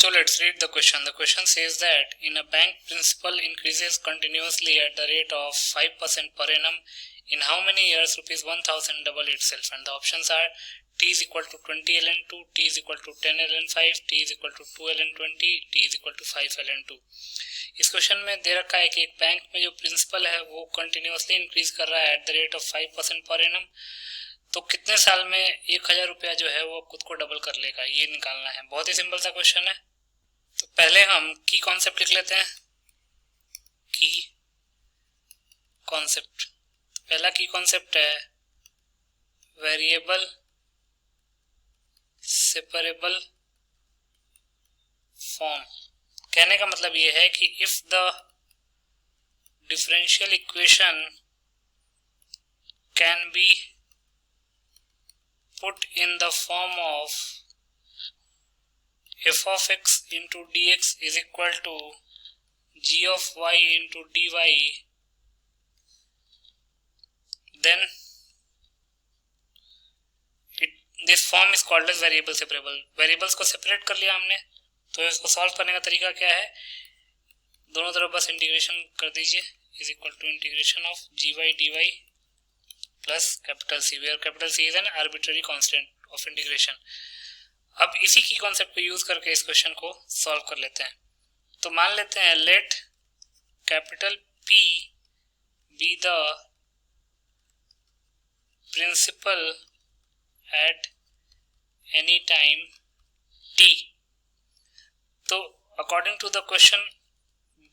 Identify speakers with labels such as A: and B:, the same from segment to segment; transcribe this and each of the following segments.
A: So let's read the question. The question says that in a bank, principal increases continuously at the rate of 5% per annum. In how many years rupees 1000 double itself? And the options are t is equal to 20 ln 2, t is equal to 10 ln 5, t is equal to 2 ln 20, t is equal to 5 ln 2. इस question में दे रखा है कि एक bank में जो principal है वो कंटिन्यूसली इंक्रीज कर रहा है at the rate of 5% per annum, तो कितने साल में 1000 रुपया जो है वो खुद को डबल कर लेगा, ये निकालना है। बहुत ही सिंपल सा क्वेश्चन है। तो पहले हम की कॉन्सेप्ट लिख लेते हैं। की कॉन्सेप्ट, पहला की कॉन्सेप्ट है वेरिएबल सेपरेबल फॉर्म। कहने का मतलब ये है कि if the differential equation can be put in the form of f of x into dx is equal to g of y into dy, then this form is called as variable separable। Variables को separate कर लिया हमने, तो इसको solve करने का तरीका क्या है, दोनों तरफ बस इंटीग्रेशन कर दीजिए, is equal to integration of G Y D Y plus capital C, where capital C is an arbitrary constant of integration. अब इसी की कॉन्सेप्ट को यूज करके इस क्वेश्चन को सॉल्व कर लेते हैं। तो मान लेते हैं let capital P be the principal at any time t। तो according to the question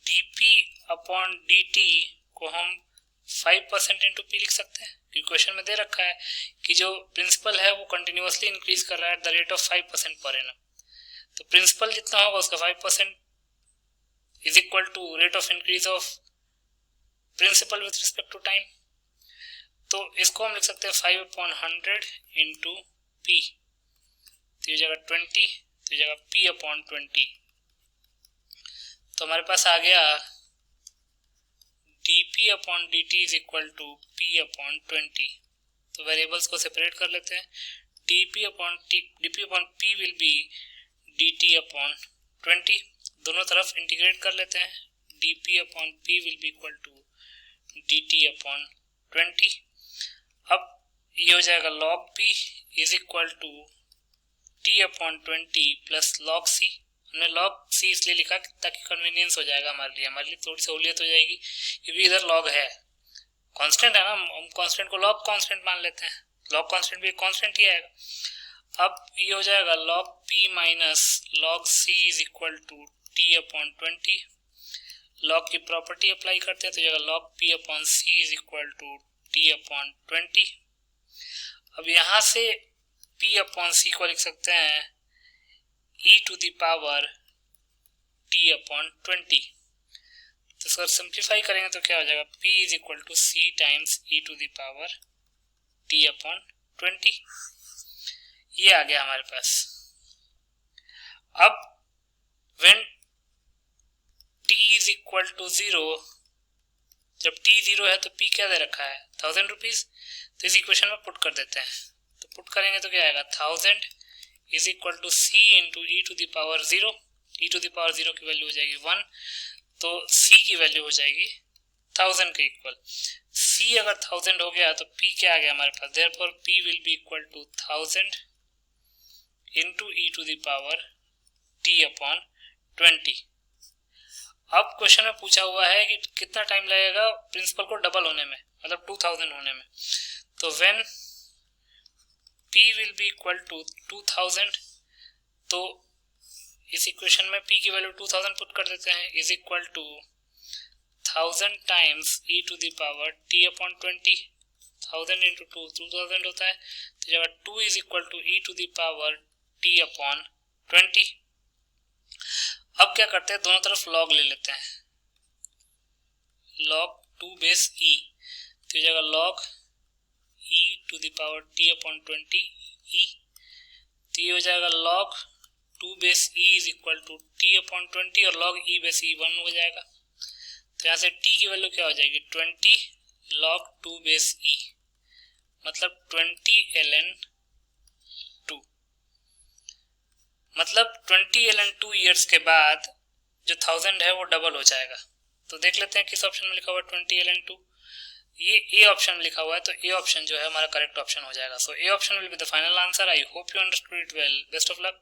A: dp upon dt को हम 5% इंटू पी लिख सकते हैं, क्योंकि क्वेश्चन में दे रखा है कि जो प्रिंसिपल है वो कंटिन्यूसली इंक्रीज कर रहा है at the rate of 5% per annum. तो प्रिंसिपल जितना होगा उसका 5% is equal to rate of increase of principal with respect to time. तो इसको हम लिख सकते हैं 5/100 इंटू पी, तो ये जगह 20, तो ये जगह p/20। तो हमारे पास आ गया dp upon dt is equal to p/20। तो वेरिएबल्स को सेपरेट कर लेते हैं। dp upon p will be dt upon 20, दोनों तरफ इंटीग्रेट कर लेते हैं। dp upon p will be equal to dt upon 20। अब ये हो जाएगा log p is equal to t upon 20 plus log c। हमने log c इसलिए लिखा ताकि कन्वीनियंस हो जाएगा हमारे लिए थोड़ी सहूलियत हो जाएगी, क्योंकि इधर log है, कांस्टेंट है ना, हम कांस्टेंट को log कांस्टेंट मान लेते हैं, log कांस्टेंट भी कांस्टेंट ही आएगा। अब ये हो जाएगा log p minus log c is equal to t upon 20। log की प्रॉपर्टी अप्लाई करते हैं तो जाएगा log p upon c is equal to t upon 20। अब यहाँ से p अपॉन c को लिख सकते हैं e to the power t upon 20। तो इसको सिंप्लीफाई करेंगे तो क्या हो जाएगा, p is equal to c times e to the power t upon 20। ये आ गया हमारे पास। अब when t is equal to 0, जब t 0 है तो p क्या दे रखा है, 1000 रुपीज। तो इस इक्वेशन में पुट कर देते हैं, तो पुट करेंगे तो क्या आएगा, 1000 is equal to c into E to the power 0। E to the power 0 की वैल्यू हो जाएगी 1, तो c की वैल्यू हो जाएगी 1000 के इक्वल। c अगर 1000 हो गया तो p क्या आ गया हमारे पास, therefore p will be equal to 1000 into E to the power t upon 20। अब क्वेश्चन में पूछा हुआ है कि कितना टाइम लगेगा प्रिंसिपल को डबल होने में, मतलब 2000 होने में। तो when p will be equal to 2000, तो इस इक्वेशन में p की वैल्यू 2000 पुट कर देते हैं, is equal to 1000 times e to the power t upon 20। 1000 into 2 2000 होता है, तो जगह 2 is equal to e to the power t upon 20। अब क्या करते हैं, दोनों तरफ log ले लेते हैं, log 2 बेस e, तो जगह log e to the power t upon 20 e, तो ये हो जाएगा log 2 base e is equal to t upon 20 और log e बेस e 1 हो जाएगा। तो यहाँ से t की वैल्यू क्या हो जाएगी, 20 log 2 बेस e, मतलब 20 ln 2। मतलब 20 ln2 ईयर्स के बाद जो 1000 है वो डबल हो जाएगा। तो देख लेते हैं किस ऑप्शन में लिखा हुआ है 20 ln2। ये ए ऑप्शन लिखा हुआ है, तो ए ऑप्शन जो है हमारा करेक्ट ऑप्शन हो जाएगा। So A option will be the final answer. I hope you understood it well. Best of luck.